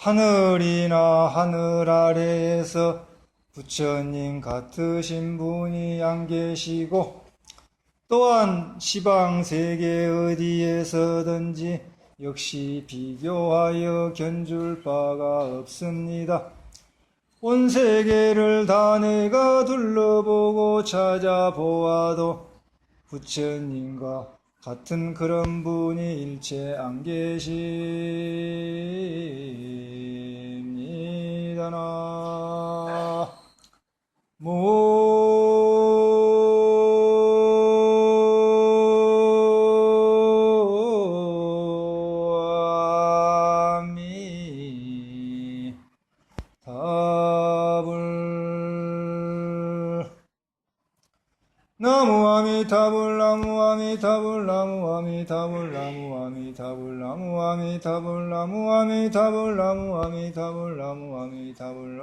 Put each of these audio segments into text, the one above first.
하늘이나 하늘 아래에서 부처님 같으신 분이 안 계시고 또한 시방 세계 어디에서든지 역시 비교하여 견줄 바가 없습니다. 온 세계를 다 내가 둘러보고 찾아보아도 부처님과 같은 그런 분이 일체 안 계십니다나. 나무 아미타불 나무 아미타불 나무 아미타불 나무 아미타불 나무 아미타불 나무 아미타불 나무 아미타불 나무 아미타불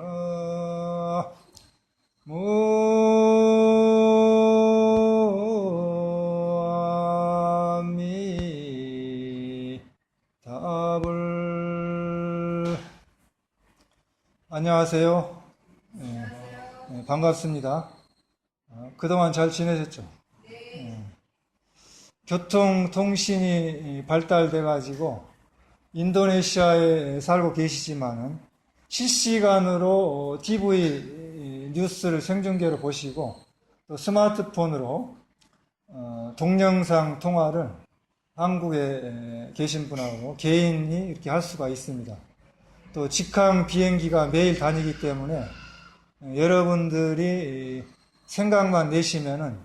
아미타불. 안녕하세요. 반갑습니다. 그동안 잘 지내셨죠? 교통, 통신이 발달돼가지고 인도네시아에 살고 계시지만은 실시간으로 TV 뉴스를 생중계로 보시고 또 스마트폰으로 동영상 통화를 한국에 계신 분하고 개인이 이렇게 할 수가 있습니다. 또 직항 비행기가 매일 다니기 때문에 여러분들이 생각만 내시면은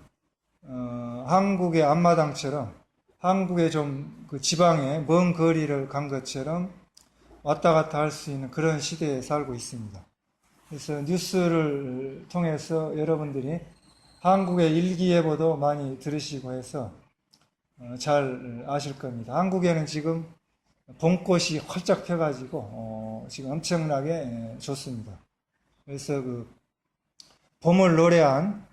한국의 앞마당처럼 한국의 좀 그 지방에 먼 거리를 간 것처럼 왔다 갔다 할 수 있는 그런 시대에 살고 있습니다. 그래서 뉴스를 통해서 여러분들이 한국의 일기예보도 많이 들으시고 해서 잘 아실 겁니다. 한국에는 지금 봄꽃이 활짝 펴가지고 지금 엄청나게 좋습니다. 그래서 그 봄을 노래한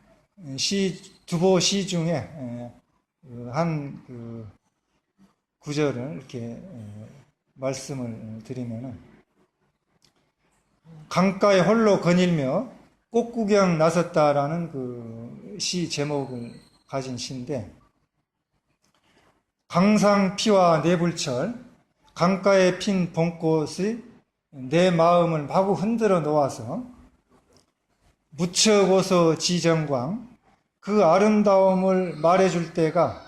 두보 시 중에 한 그 구절을 이렇게 말씀을 드리면은, 강가에 홀로 거닐며 꽃구경 나섰다라는 그 시 제목을 가진 시인데, 강상피와 내불철 강가에 핀 봄꽃이 내 마음을 마구 흔들어 놓아서 무척오소 지정광, 그 아름다움을 말해줄 때가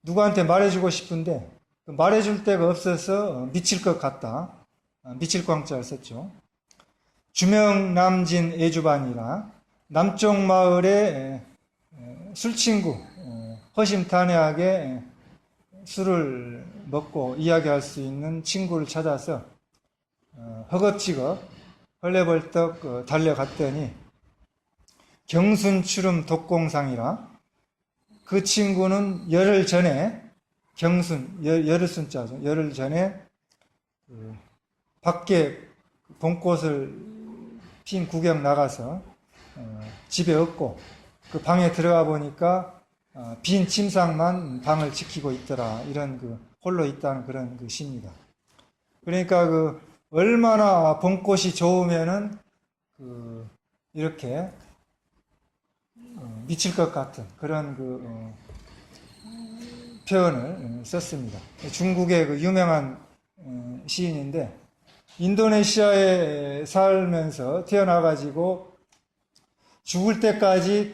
누구한테 말해주고 싶은데 말해줄 데가 없어서 미칠 것 같다. 미칠 광자를 썼죠. 주명남진 애주반이라 남쪽 마을의 술친구, 허심탄회하게 술을 먹고 이야기할 수 있는 친구를 찾아서 허겁지겁 헐레벌떡 달려갔더니 경순추름 독공상이라, 그 친구는 열흘 전에, 열흘 순자죠. 열흘 전에 밖에 봄꽃을 핀 구경 나가서 집에 없고 그 방에 들어가 보니까 빈 침상만 방을 지키고 있더라. 이런 그 홀로 있다는 그런 그 시입니다. 그러니까 그 얼마나 봄꽃이 좋으면은 이렇게 미칠 것 같은 그런 그 표현을 썼습니다. 중국의 그 유명한 시인인데, 인도네시아에 살면서 태어나가지고 죽을 때까지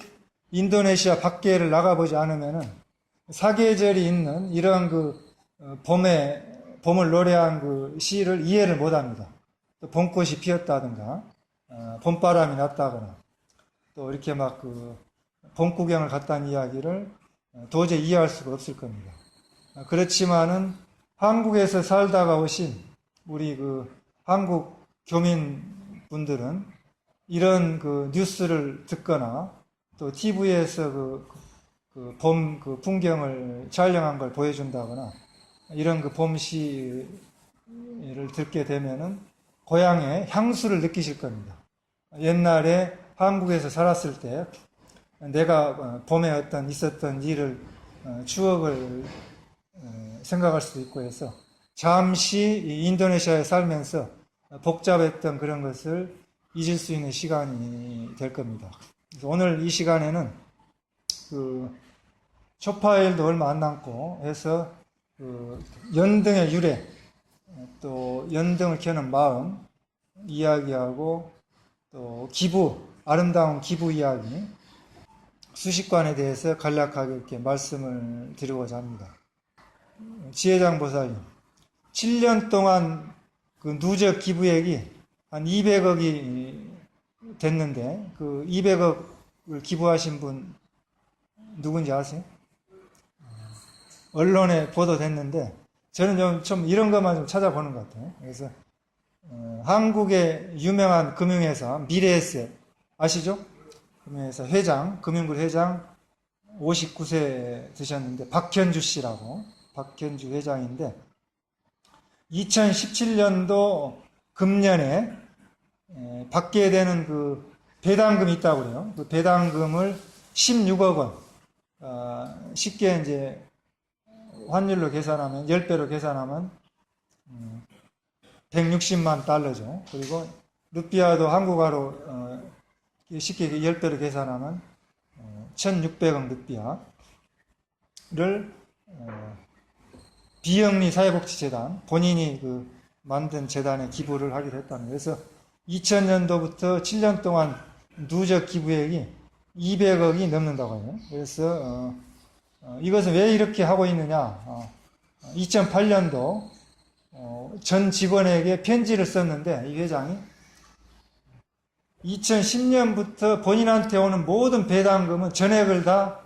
인도네시아 밖에를 나가보지 않으면은 사계절이 있는 이런 그 봄을 노래한 그 시를 이해를 못합니다. 또 봄꽃이 피었다든가 봄바람이 났다거나 또 이렇게 막 그 봄 구경을 갔다는 이야기를 도저히 이해할 수가 없을 겁니다. 그렇지만은 한국에서 살다가 오신 우리 그 한국 교민분들은 이런 그 뉴스를 듣거나 또 TV에서 봄 그 풍경을 촬영한 걸 보여준다거나 이런 그 봄시를 듣게 되면은 고향의 향수를 느끼실 겁니다. 옛날에 한국에서 살았을 때 내가 봄에 있었던 일을 추억을 생각할 수도 있고 해서 잠시 인도네시아에 살면서 복잡했던 그런 것을 잊을 수 있는 시간이 될 겁니다. 그래서 오늘 이 시간에는 그 초파일도 얼마 안 남고 해서 그 연등의 유래, 또 연등을 켜는 마음 이야기하고 또 기부, 아름다운 기부 이야기, 수식관에 대해서 간략하게 이렇게 말씀을 드리고자 합니다. 지혜장 보살님, 7년 동안 그 누적 기부액이 한 200억이 됐는데 그 200억을 기부하신 분 누군지 아세요? 언론에 보도됐는데 저는 좀 이런 것만 좀 찾아보는 것 같아요. 그래서 한국의 유명한 금융회사 미래에셋 아시죠? 금융회사 회장, 금융부 회장 59세 되셨는데 박현주 씨라고 박현주 회장인데 2017년도 금년에 받게 되는 그 배당금이 있다고 그래요. 그 배당금을 16억 원, 쉽게 이제 환율로 계산하면 10배로 계산하면 160만 달러죠. 그리고 루피아도 한국화로 쉽게 10배로 계산하면 1600억 루피아를 비영리 사회복지재단 본인이 그 만든 재단에 기부를 하기로 했다는 거예요. 그래서 2000년도부터 7년 동안 누적 기부액이 200억이 넘는다고 해요. 그래서 이것은 왜 이렇게 하고 있느냐? 2008년도 전 직원에게 편지를 썼는데 이 회장이 2010년부터 본인한테 오는 모든 배당금은 전액을 다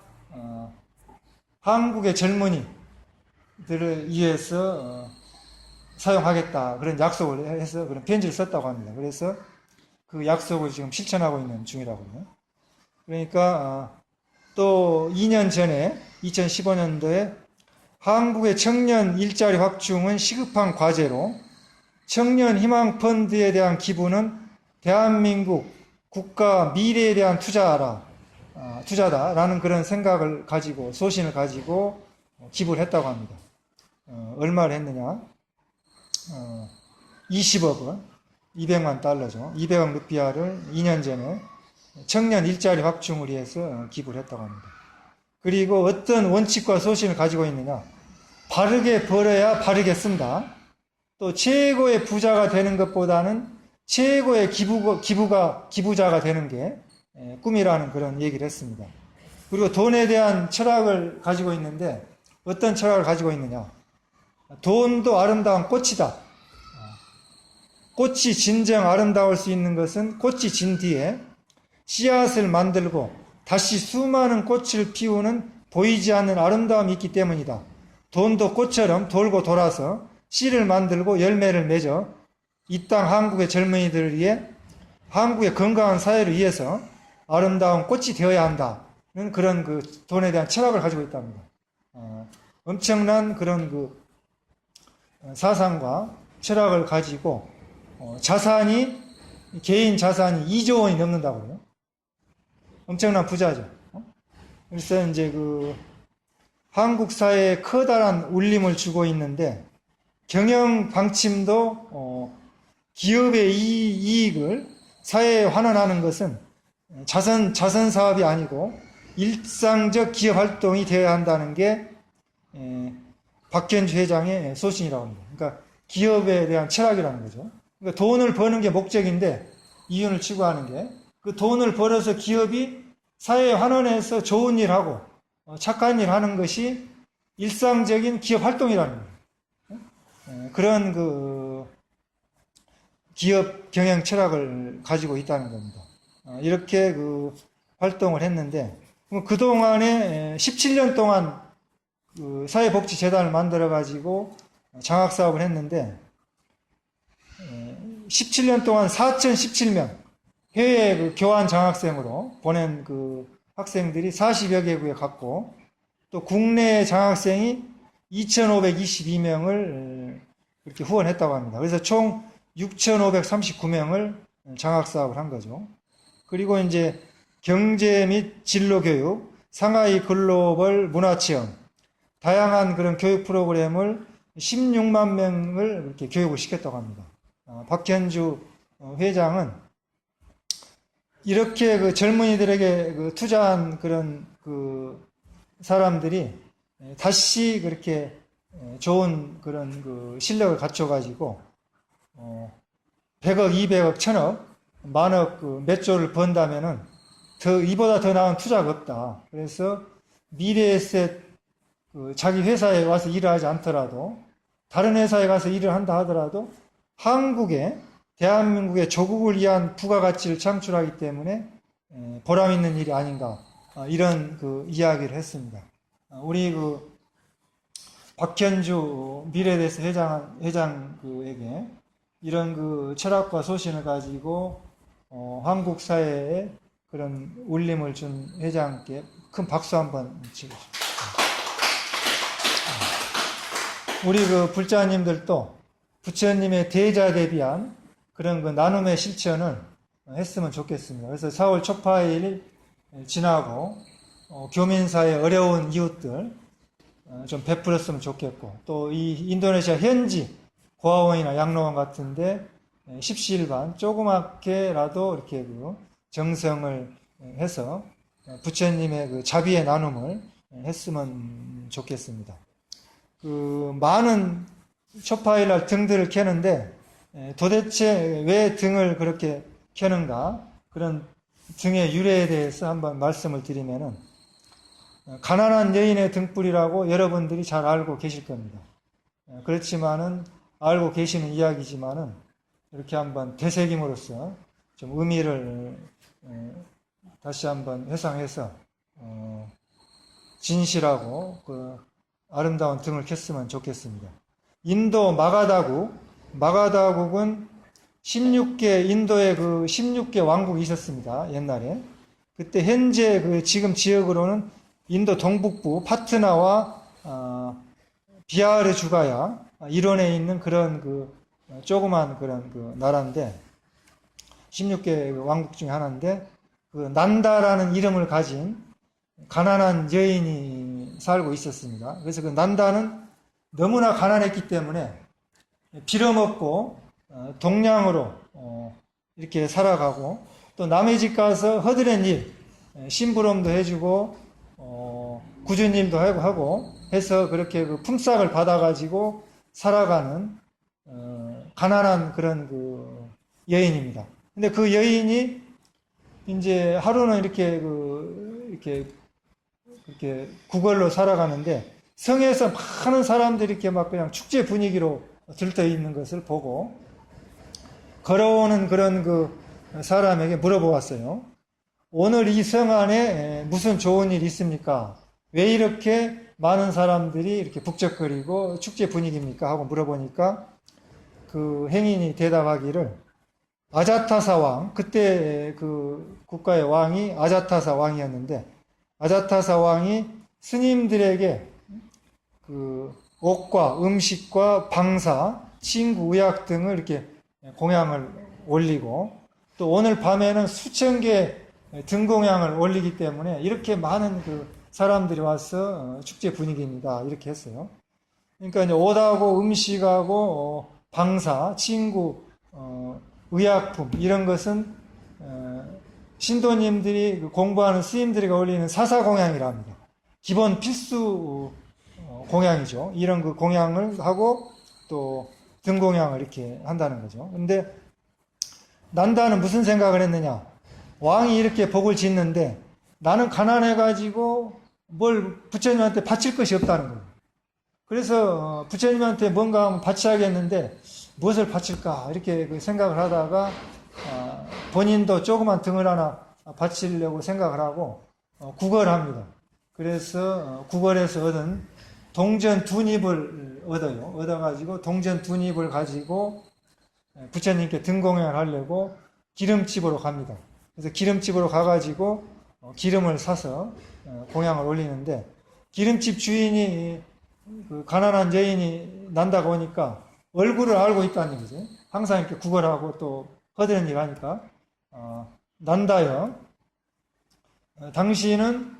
한국의 젊은이들을 위해서 사용하겠다 그런 약속을 해서 그런 편지를 썼다고 합니다. 그래서 그 약속을 지금 실천하고 있는 중이라고요. 그러니까 또 2년 전에 2015년도에 한국의 청년 일자리 확충은 시급한 과제로 청년 희망 펀드에 대한 기부는 대한민국 국가 미래에 대한 투자다라는 그런 생각을 가지고 소신을 가지고 기부를 했다고 합니다. 얼마를 했느냐? 20억 원, 200만 달러죠. 200억 루피아를 2년 전에 청년 일자리 확충을 위해서 기부를 했다고 합니다. 그리고 어떤 원칙과 소신을 가지고 있느냐? 바르게 벌어야 바르게 쓴다. 또 최고의 부자가 되는 것보다는 최고의 기부자가 되는 게 꿈이라는 그런 얘기를 했습니다. 그리고 돈에 대한 철학을 가지고 있는데 어떤 철학을 가지고 있느냐? 돈도 아름다운 꽃이다. 꽃이 진정 아름다울 수 있는 것은 꽃이 진 뒤에 씨앗을 만들고 다시 수많은 꽃을 피우는 보이지 않는 아름다움이 있기 때문이다. 돈도 꽃처럼 돌고 돌아서 씨를 만들고 열매를 맺어 이 땅 한국의 젊은이들을 위해 한국의 건강한 사회를 위해서 아름다운 꽃이 되어야 한다는 그런 그 돈에 대한 철학을 가지고 있답니다. 엄청난 그런 그 사상과 철학을 가지고 개인 자산이 2조 원이 넘는다고 해요. 엄청난 부자죠. 그래서 이제 그 한국 사회에 커다란 울림을 주고 있는데 경영 방침도 기업의 이익을 사회에 환원하는 것은 자선 사업이 아니고 일상적 기업 활동이 되어야 한다는 게 박현주 회장의 소신이라고 합니다. 그러니까 기업에 대한 철학이라는 거죠. 그러니까 돈을 버는 게 목적인데 이윤을 추구하는 게 그 돈을 벌어서 기업이 사회에 환원해서 좋은 일하고 착한 일 하는 것이 일상적인 기업 활동이라는 거예요. 그런 그 기업 경영 철학을 가지고 있다는 겁니다. 이렇게 그 활동을 했는데 그동안에 17년 동안 그 사회복지재단을 만들어 가지고 장학사업을 했는데 17년 동안 4,017명 해외 그 교환 장학생으로 보낸 그 학생들이 40여 개국에 갔고 또 국내 장학생이 2,522명을 이렇게 후원했다고 합니다. 그래서 총 6,539명을 장학사업을 한 거죠. 그리고 이제 경제 및 진로교육, 상하이 글로벌 문화체험, 다양한 그런 교육 프로그램을 16만 명을 이렇게 교육을 시켰다고 합니다. 박현주 회장은 이렇게 그 젊은이들에게 그 투자한 그런 그 사람들이 다시 그렇게 좋은 그런 그 실력을 갖춰가지고 100억, 200억, 1000억, 만억 그 몇 조를 번다면은 이보다 더 나은 투자가 없다. 그래서 미래에셋 그 자기 회사에 와서 일을 하지 않더라도 다른 회사에 가서 일을 한다 하더라도 대한민국의 조국을 위한 부가가치를 창출하기 때문에 보람 있는 일이 아닌가, 이런 그 이야기를 했습니다. 우리 그 박현주 미래대스 회장에게 이런 그 철학과 소신을 가지고 한국 사회에 그런 울림을 준 회장께 큰 박수 한번 치겠습니다. 우리 그 불자님들도 부처님의 대자 대비한 그런 그 나눔의 실천을 했으면 좋겠습니다. 그래서 4월 초파일 지나고 교민사의 어려운 이웃들 좀 베풀었으면 좋겠고, 또 이 인도네시아 현지 고아원이나 양로원 같은데 십시일반 조그맣게라도 이렇게 그 정성을 해서 부처님의 그 자비의 나눔을 했으면 좋겠습니다. 그 많은 초파일날 등들을 켜는데 도대체 왜 등을 그렇게 켜는가, 그런 등의 유래에 대해서 한번 말씀을 드리면은, 가난한 여인의 등불이라고 여러분들이 잘 알고 계실 겁니다. 그렇지만은 알고 계시는 이야기지만은 이렇게 한번 되새김으로써 좀 의미를 다시 한번 회상해서 진실하고 그 아름다운 등을 켰으면 좋겠습니다. 인도 마가다국은 16개, 인도에 그 16개 왕국이 있었습니다. 옛날에. 그때 현재 그 지금 지역으로는 인도 동북부 파트나와 비하르 주가야 일원에 있는 그런 그 조그만 그런 그 나라인데, 16개 왕국 중에 하나인데, 그 난다라는 이름을 가진 가난한 여인이 살고 있었습니다. 그래서 그 난다는 너무나 가난했기 때문에 빌어먹고 동량으로 이렇게 살아가고, 또 남의 집 가서 허드렛 일, 심부름도 해주고 굳은 일도 하고 해서 그렇게 그 품삯을 받아가지고 살아가는 가난한 그런 그 여인입니다. 근데 그 여인이 이제 하루는 이렇게 구걸로 살아가는데, 성에서 많은 사람들이 이렇게 막 그냥 축제 분위기로 들떠 있는 것을 보고 걸어오는 그런 그 사람에게 물어보았어요. 오늘 이 성 안에 무슨 좋은 일 있습니까? 왜 이렇게 많은 사람들이 이렇게 북적거리고 축제 분위기입니까? 하고 물어보니까 그 행인이 대답하기를, 아자타사 왕, 그때 그 국가의 왕이 아자타사 왕이었는데, 아자타사 왕이 스님들에게 그 옷과 음식과 방사, 친구, 의약 등을 이렇게 공양을 올리고, 또 오늘 밤에는 수천 개 등공양을 올리기 때문에 이렇게 많은 그 사람들이 와서 축제 분위기입니다. 이렇게 했어요. 그러니까 이제 옷하고 음식하고 방사, 친구, 의약품, 이런 것은 신도님들이 공부하는 스님들에게 올리는 사사공양이라 합니다. 기본 필수 공양이죠. 이런 그 공양을 하고 또 등공양을 이렇게 한다는 거죠. 근데 난다는 무슨 생각을 했느냐? 왕이 이렇게 복을 짓는데 나는 가난해가지고 뭘 부처님한테 바칠 것이 없다는 거예요. 그래서 부처님한테 뭔가 한번 바쳐야겠는데 무엇을 바칠까 이렇게 생각을 하다가 본인도 조그만 등을 하나 바치려고 생각을 하고 구걸합니다. 그래서 구걸해서 얻은 동전 2닙을 얻어요. 얻어가지고 동전 2닙을 가지고 부처님께 등공양을 하려고 기름집으로 갑니다. 그래서 기름집으로 가가지고 기름을 사서 공양을 올리는데, 기름집 주인이 그 가난한 여인이 난다고 하니까 얼굴을 알고 있다는 얘기죠. 항상 이렇게 구걸하고 또 허드렛 일 하니까 난다요, 당신은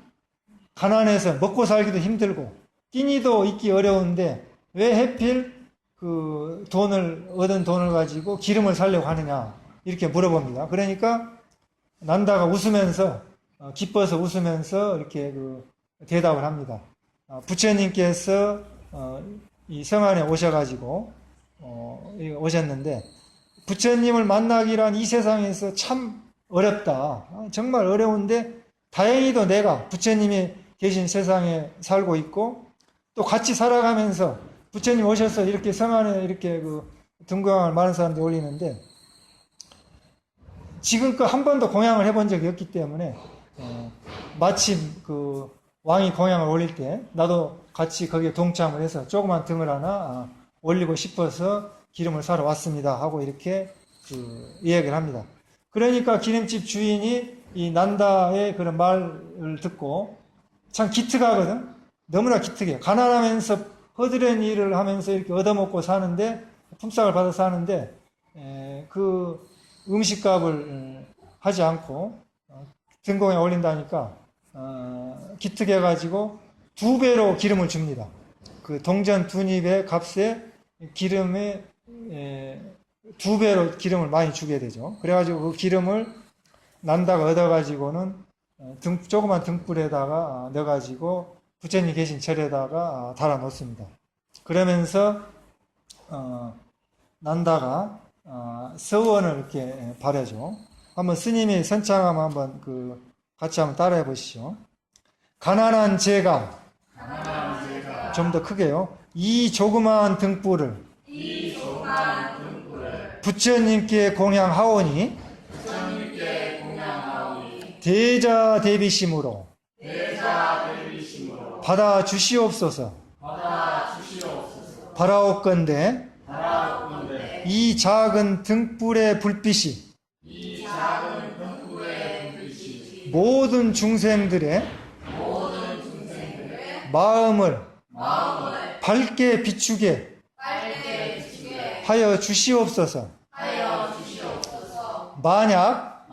가난해서 먹고 살기도 힘들고 끼니도 있기 어려운데 왜 하필 그 얻은 돈을 가지고 기름을 사려고 하느냐 이렇게 물어봅니다. 그러니까 난다가 웃으면서 기뻐서 웃으면서 이렇게 그 대답을 합니다. 부처님께서 이 성안에 오셔가지고 오셨는데 부처님을 만나기란 이 세상에서 참 어렵다. 정말 어려운데 다행히도 내가 부처님이 계신 세상에 살고 있고 또 같이 살아가면서 부처님 오셔서 이렇게 성안에 이렇게 그 등공양을 많은 사람들이 올리는데 지금껏 한 번도 공양을 해본 적이 없기 때문에 마침 그 왕이 공양을 올릴 때 나도 같이 거기에 동참을 해서 조그만 등을 하나 올리고 싶어서 기름을 사러 왔습니다 하고 이렇게 그 이야기를 합니다. 그러니까 기름집 주인이 이 난다의 그런 말을 듣고 참 기특하거든. 너무나 기특해요. 가난하면서 허드렛 일을 하면서 이렇게 얻어먹고 사는데 품삯을 받아 사는데 그 음식값을 하지 않고 등공에 올린다니까 기특해가지고 2배로 기름을 줍니다. 그 동전 2닙의 값에 기름에 2배로 기름을 많이 주게 되죠. 그래가지고 그 기름을 난다가 얻어가지고는 조그만 등불에다가 넣어가지고 부처님 계신 절에다가 달아 놓습니다. 그러면서 난다가 서원을 이렇게 바라죠. 한번 스님이 선창하면 한번 같이 한번 따라해 보시죠. 가난한 제가 좀 더 크게요. 이 조그마한 등불을 부처님께 공양하오니 대자 대비심으로 받아 주시옵소서. 바라옵건대 이 작은 등불의 불빛이 모든 중생들의 마음을 밝게 비추게 하여 주시옵소서. 만약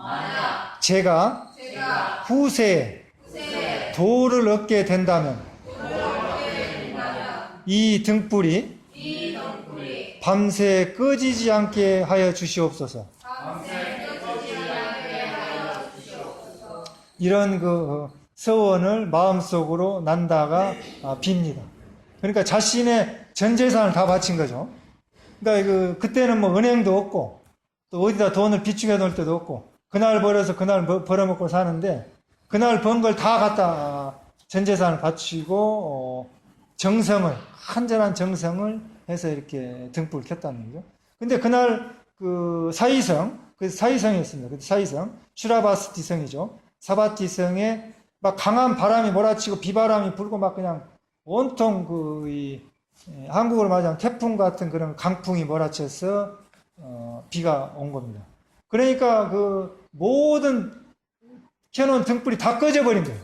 제가 후세에 도를 얻게 된다면 이 등불이 밤새 꺼지지 않게 하여 주시옵소서. 이런 그 서원을 마음속으로 난다가 빕니다. 그러니까 자신의 전 재산을 다 바친 거죠. 그러니까 그때는 뭐 은행도 없고 또 어디다 돈을 비축해 놓을 때도 없고 그날 벌어서 그날 벌어먹고 사는데 그날 번 걸 다 갖다 전 재산을 바치고 정성을 한전한 정성을 해서 이렇게 등불을 켰다는 거죠. 근데 그날 그 사이성이었습니다. 그 사이성 슈라바스티 성이죠. 사바티 성에 막 강한 바람이 몰아치고 비바람이 불고 막 그냥 온통 한국을 맞이한 태풍 같은 그런 강풍이 몰아쳐서 비가 온 겁니다. 그러니까 그 모든 켜놓은 등불이 다 꺼져버린 거예요.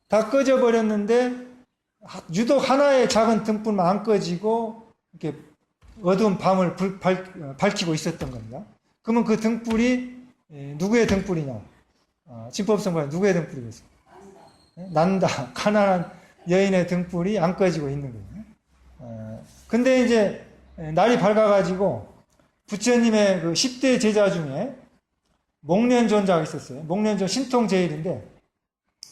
다 꺼져버렸는데 유독 하나의 작은 등불만 안 꺼지고 이렇게 어두운 밤을 밝히고 있었던 겁니다. 그러면 그 등불이 누구의 등불이냐? 진법성과 누구의 등불이겠어요? 난다, 가난한 여인의 등불이 안 꺼지고 있는 거예요. 근데 이제 날이 밝아가지고 부처님의 그 10대 제자 중에 목련존자가 있었어요. 목련존 신통제일인데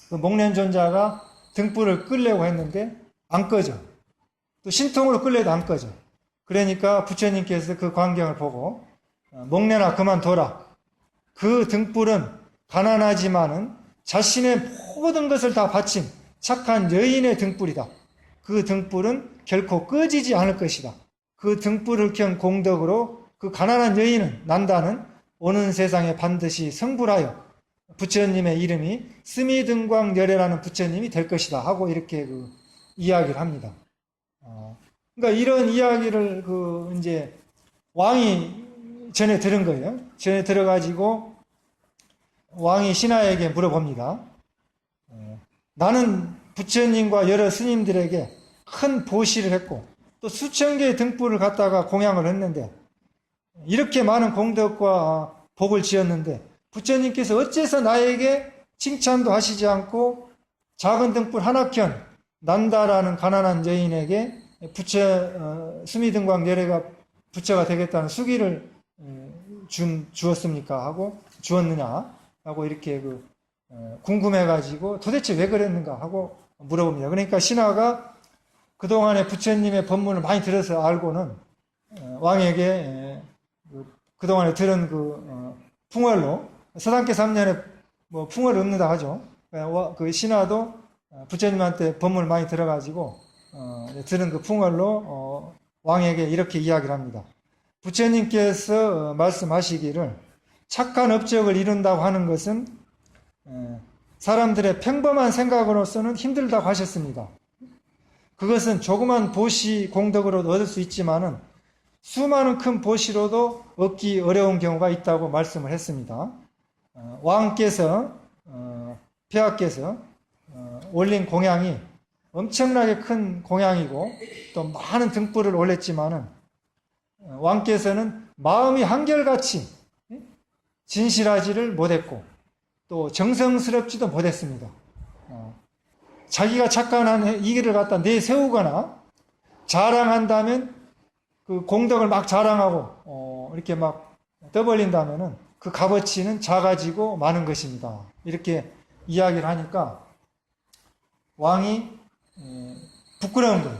그 목련존자가 등불을 끌려고 했는데 안 꺼져. 또 신통으로 끌려도 안 꺼져. 그러니까 부처님께서 그 광경을 보고 목련아 그만둬라. 그 등불은 가난하지만은 자신의 모든 것을 다 바친 착한 여인의 등불이다. 그 등불은 결코 꺼지지 않을 것이다. 그 등불을 켠 공덕으로 그 가난한 여인은 난다는 오는 세상에 반드시 성불하여 부처님의 이름이 스미등광열애라는 부처님이 될 것이다 하고 이렇게 이야기를 합니다. 그러니까 이런 이야기를 이제 왕이 전에 들은 거예요. 전에 들어가지고 왕이 신하에게 물어봅니다. 나는 부처님과 여러 스님들에게 큰 보시를 했고 또 수천 개의 등불을 갖다가 공양을 했는데 이렇게 많은 공덕과 복을 지었는데 부처님께서 어째서 나에게 칭찬도 하시지 않고 작은 등불 하나 켠 난다라는 가난한 여인에게 수미등광 내래가 부처가 되겠다는 수기를 주었습니까? 하고 주었느냐? 하고 이렇게 궁금해가지고 도대체 왜 그랬는가? 하고 물어봅니다. 그러니까 신하가 그동안에 부처님의 법문을 많이 들어서 알고는 왕에게 그동안에 들은 풍월로 서당계 3년에 뭐 풍월을 읊는다 하죠. 그 신하도 부처님한테 법문을 많이 들어가지고 들은 그 풍월로 왕에게 이렇게 이야기를 합니다. 부처님께서 말씀하시기를 착한 업적을 이룬다고 하는 것은 사람들의 평범한 생각으로서는 힘들다고 하셨습니다. 그것은 조그만 보시 공덕으로도 얻을 수 있지만은 수많은 큰 보시로도 얻기 어려운 경우가 있다고 말씀을 했습니다. 왕께서 폐하께서 올린 공양이 엄청나게 큰 공양이고 또 많은 등불을 올렸지만은 왕께서는 마음이 한결같이 진실하지를 못했고 또 정성스럽지도 못했습니다. 자기가 착각한 이 길을 갖다 내세우거나 자랑한다면 그 공덕을 막 자랑하고 이렇게 막 떠벌린다면은 그 값어치는 작아지고 마는 것입니다. 이렇게 이야기를 하니까 왕이 부끄러운 거예요.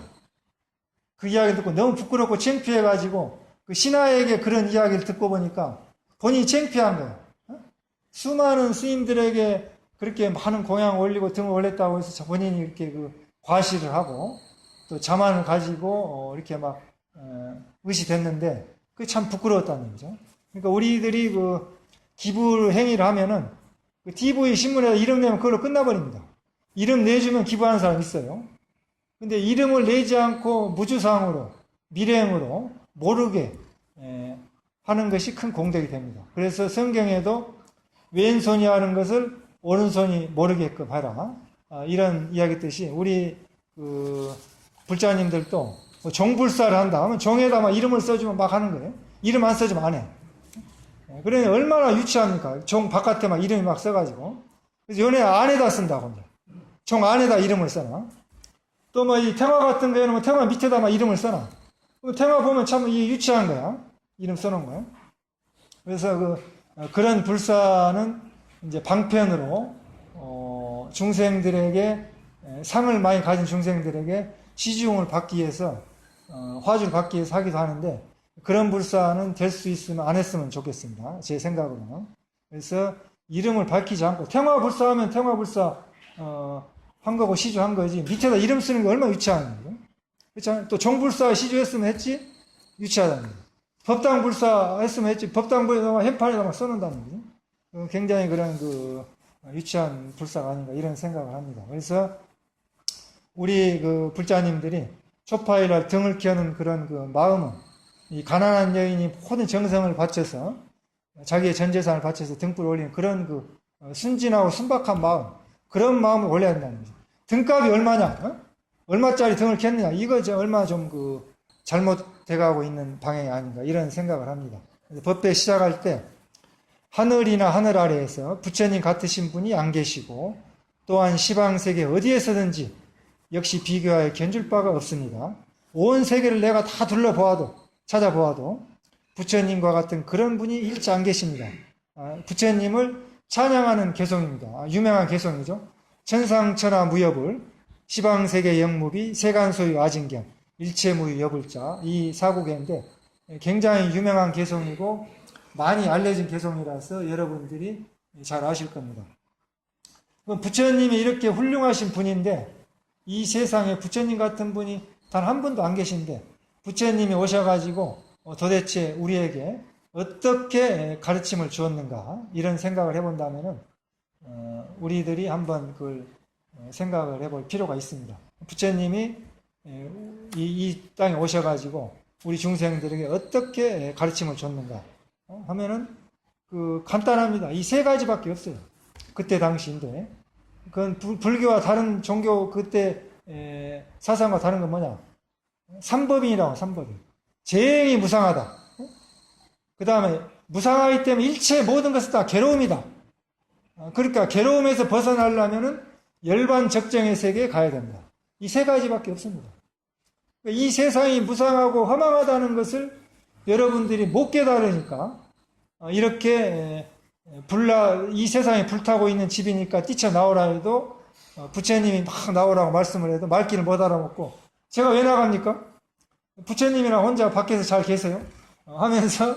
그 이야기를 듣고 너무 부끄럽고 창피해가지고 그 신하에게 그런 이야기를 듣고 보니까 본인이 창피한 거예요. 수많은 스님들에게 그렇게 많은 공양을 올리고 등을 올렸다고 해서 본인이 이렇게 과시를 하고 또 자만을 가지고 이렇게 막 의시됐는데 그게 참 부끄러웠다는 얘기죠. 그러니까 우리들이 기부 행위를 하면은 TV 신문에 이름 내면 그걸로 끝나버립니다. 이름 내주면 기부하는 사람 있어요. 근데 이름을 내지 않고 무주상으로 밀행으로 모르게 하는 것이 큰 공덕이 됩니다. 그래서 성경에도 왼손이 하는 것을 오른손이 모르게끔 하라. 이런 이야기 뜻이 우리 불자님들도 종불사를 한다 하면 종에다 막 이름을 써주면 막 하는 거예요. 이름 안 써주면 안 해. 그러니 얼마나 유치합니까? 종 바깥에 막 이름이 막 써가지고. 그래서 연애 안에다 쓴다고. 종 안에다 이름을 써놔. 또 뭐 이 태화 같은 거에는 뭐 태화 밑에다 막 이름을 써놔. 태화 보면 참 유치한 거야. 이름 써놓은 거야. 그래서 그런 불사는 이제 방편으로 중생들에게 상을 많이 가진 중생들에게 시중을 받기 위해서 화주를 받기 위해서 하기도 하는데 그런 불사는 될 수 있으면 안 했으면 좋겠습니다. 제 생각으로는. 그래서 이름을 밝히지 않고 태화불사하면 태화불사 한 거고 시주한 거지 밑에다 이름 쓰는 게 얼마나 유치한 거예요. 그렇잖아요. 또 종불사 시주했으면 했지 유치하다는 거예요. 법당불사 했으면 했지 법당불사 현판에다가 써놓는다는 거예요. 굉장히 그런 유치한 불사가 아닌가 이런 생각을 합니다. 그래서 우리 불자님들이 초파일날 등을 켜는 그런 마음은 이 가난한 여인이 모든 정성을 바쳐서 자기의 전 재산을 바쳐서 등불을 올리는 그런 순진하고 순박한 마음 그런 마음을 올려야 된다는 거죠. 등값이 얼마냐? 얼마짜리 등을 켰느냐? 이거 얼마 좀 잘못돼가고 있는 방향이 아닌가 이런 생각을 합니다. 법배 시작할 때 하늘이나 하늘 아래에서 부처님 같으신 분이 안 계시고 또한 시방세계 어디에서든지 역시 비교하여 견줄 바가 없습니다. 온 세계를 내가 다 찾아보아도 부처님과 같은 그런 분이 일치 안 계십니다. 부처님을 찬양하는 개송입니다. 유명한 개송이죠. 천상천하 무여불 시방세계 영무비 세간소유 아진경 일체무유 여불자 이 사국인데 굉장히 유명한 개송이고 많이 알려진 개송이라서 여러분들이 잘 아실 겁니다. 부처님이 이렇게 훌륭하신 분인데 이 세상에 부처님 같은 분이 단 한 분도 안 계신데 부처님이 오셔가지고 도대체 우리에게 어떻게 가르침을 주었는가 이런 생각을 해본다면은 우리들이 한번 그걸 생각을 해볼 필요가 있습니다. 부처님이 이 땅에 오셔가지고 우리 중생들에게 어떻게 가르침을 줬는가 하면은 간단합니다. 이 세 가지밖에 없어요. 그때 당시인데 그건 불교와 다른 종교 그때 사상과 다른 건 뭐냐? 삼법인이라고 삼법인. 재행이 무상하다. 그 다음에 무상하기 때문에 일체 모든 것은 다 괴로움이다. 그러니까 괴로움에서 벗어나려면은 열반 적정의 세계에 가야 된다. 이 세 가지밖에 없습니다. 이 세상이 무상하고 허망하다는 것을 여러분들이 못 깨달으니까 이렇게 이 세상에 불타고 있는 집이니까 뛰쳐나오라 해도 부처님이 막 나오라고 말씀을 해도 말귀를 못 알아먹고 제가 왜 나갑니까? 부처님이랑 혼자 밖에서 잘 계세요? 하면서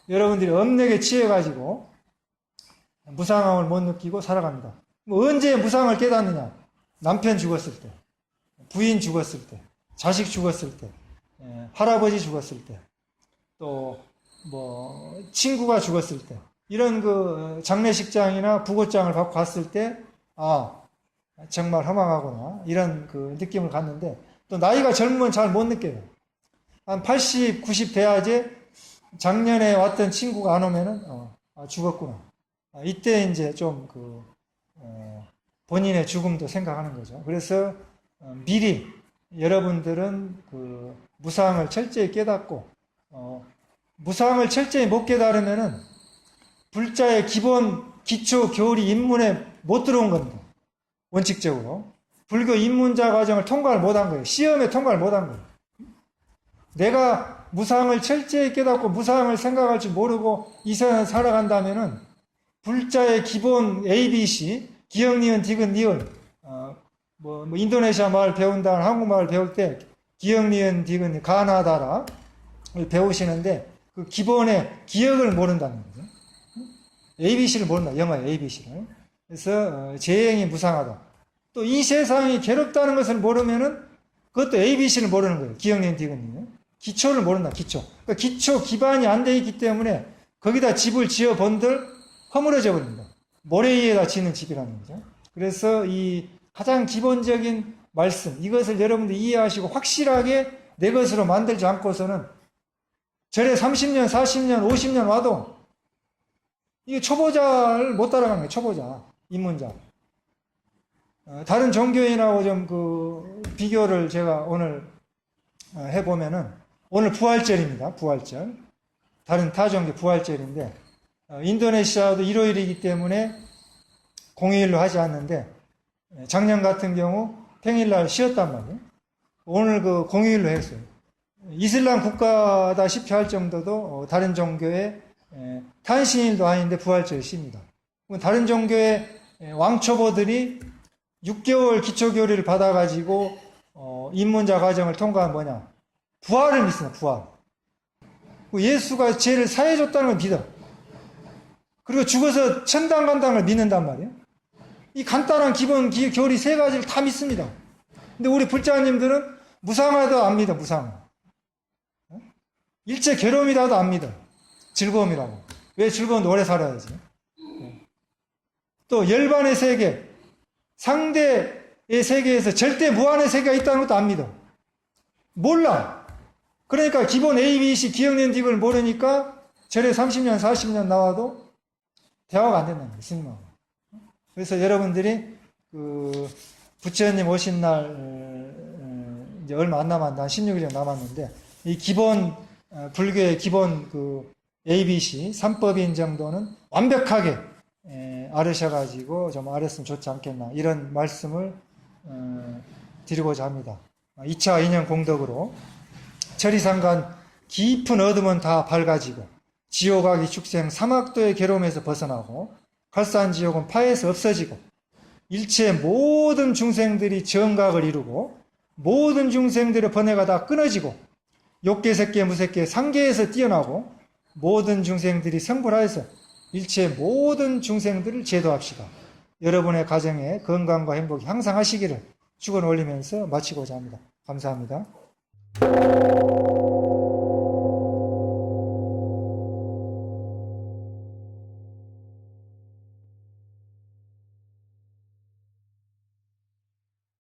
여러분들이 엄력에 취해가지고 무상함을 못 느끼고 살아갑니다. 뭐 언제 무상을 깨닫느냐? 남편 죽었을 때, 부인 죽었을 때, 자식 죽었을 때, 할아버지 죽었을 때, 또 뭐 친구가 죽었을 때, 이런 그 장례식장이나 부고장을 받고 갔을 때, 정말 허망하구나 이런 그 느낌을 갖는데, 또 나이가 젊으면 잘 못 느껴요. 한 80, 90 돼야지 작년에 왔던 친구가 안 오면은 죽었구나. 이때 이제 좀 본인의 죽음도 생각하는 거죠. 그래서 미리 여러분들은 그 무상을 철저히 깨닫고 무상을 철저히 못 깨달으면은 불자의 기본 기초 교리 입문에 못 들어온 겁니다. 원칙적으로 불교 입문자 과정을 통과를 못한 거예요. 시험에 통과를 못한 거예요. 내가 무상을 철저히 깨닫고 무상을 생각할 줄 모르고 이 세상을 살아간다면은 불자의 기본 ABC, 기역, 니은, 디귿, 니을, 뭐 인도네시아 말 배운다, 한국말 배울 때 기역, 니은, 디귿, 가나다라 배우시는데 그 기본의 기역을 모른다는 거죠. ABC를 모른다. 영어의 ABC를. 그래서 재행이 무상하다. 또 이 세상이 괴롭다는 것을 모르면은 그것도 ABC를 모르는 거예요. 기역, 니은, 디귿, 니을. 기초를 모른다. 기초. 그러니까 기초 기반이 안 돼 있기 때문에 거기다 집을 지어 본들 허물어져 버립니다. 모래 위에다 짓는 집이라는 거죠. 그래서 이 가장 기본적인 말씀, 이것을 여러분들 이해하시고 확실하게 내 것으로 만들지 않고서는 절에 30년, 40년, 50년 와도 이게 초보자를 못 따라가는 거예요. 초보자, 입문자. 다른 종교인하고 좀 비교를 제가 오늘 해보면은 오늘 부활절입니다. 부활절. 다른 타 종교 부활절인데 인도네시아도 일요일이기 때문에 공휴일로 하지 않는데 작년 같은 경우 평일날 쉬었단 말이에요. 오늘 공휴일로 했어요. 이슬람 국가다시피 할 정도도 다른 종교의 탄신일도 아닌데 부활절 쉽니다. 다른 종교의 왕초보들이 6개월 기초교리를 받아가지고 입문자 과정을 통과한 뭐냐? 부활을 믿습니다. 부활. 예수가 죄를 사해줬다는 걸 믿어. 그리고 죽어서 천당 간다는 걸 믿는단 말이에요. 이 간단한 기본 교리 세 가지를 다 믿습니다. 근데 우리 불자님들은 무상하도 안 믿어. 무상. 일체 괴로움이라도 안 믿어. 즐거움이라고. 왜 즐거운데 오래 살아야지. 또 열반의 세계, 상대의 세계에서 절대 무한의 세계가 있다는 것도 안 믿어. 몰라. 그러니까 기본 A, B, C, 기억, 니은, 디귿을 모르니까 절에 30년, 40년 나와도 대화가 안 된다는 거예요. 스님하고. 그래서 여러분들이 부처님 오신 날 이제 얼마 안 남았는데 한 16일 남았는데 이 기본 불교의 기본 ABC 3법인 정도는 완벽하게 알으셔가지고 좀 알았으면 좋지 않겠나 이런 말씀을 드리고자 합니다. 2차 인연 공덕으로 천리상간 깊은 어둠은 다 밝아지고 지옥악이 축생 사막도의 괴로움에서 벗어나고 갈산지옥은 파에서 없어지고 일체 모든 중생들이 정각을 이루고 모든 중생들의 번뇌가 다 끊어지고 욕계, 색계, 무색계, 상계에서 뛰어나고 모든 중생들이 성불하여서 일체 모든 중생들을 제도합시다. 여러분의 가정에 건강과 행복이 항상 하시기를 축원 올리면서 마치고자 합니다. 감사합니다.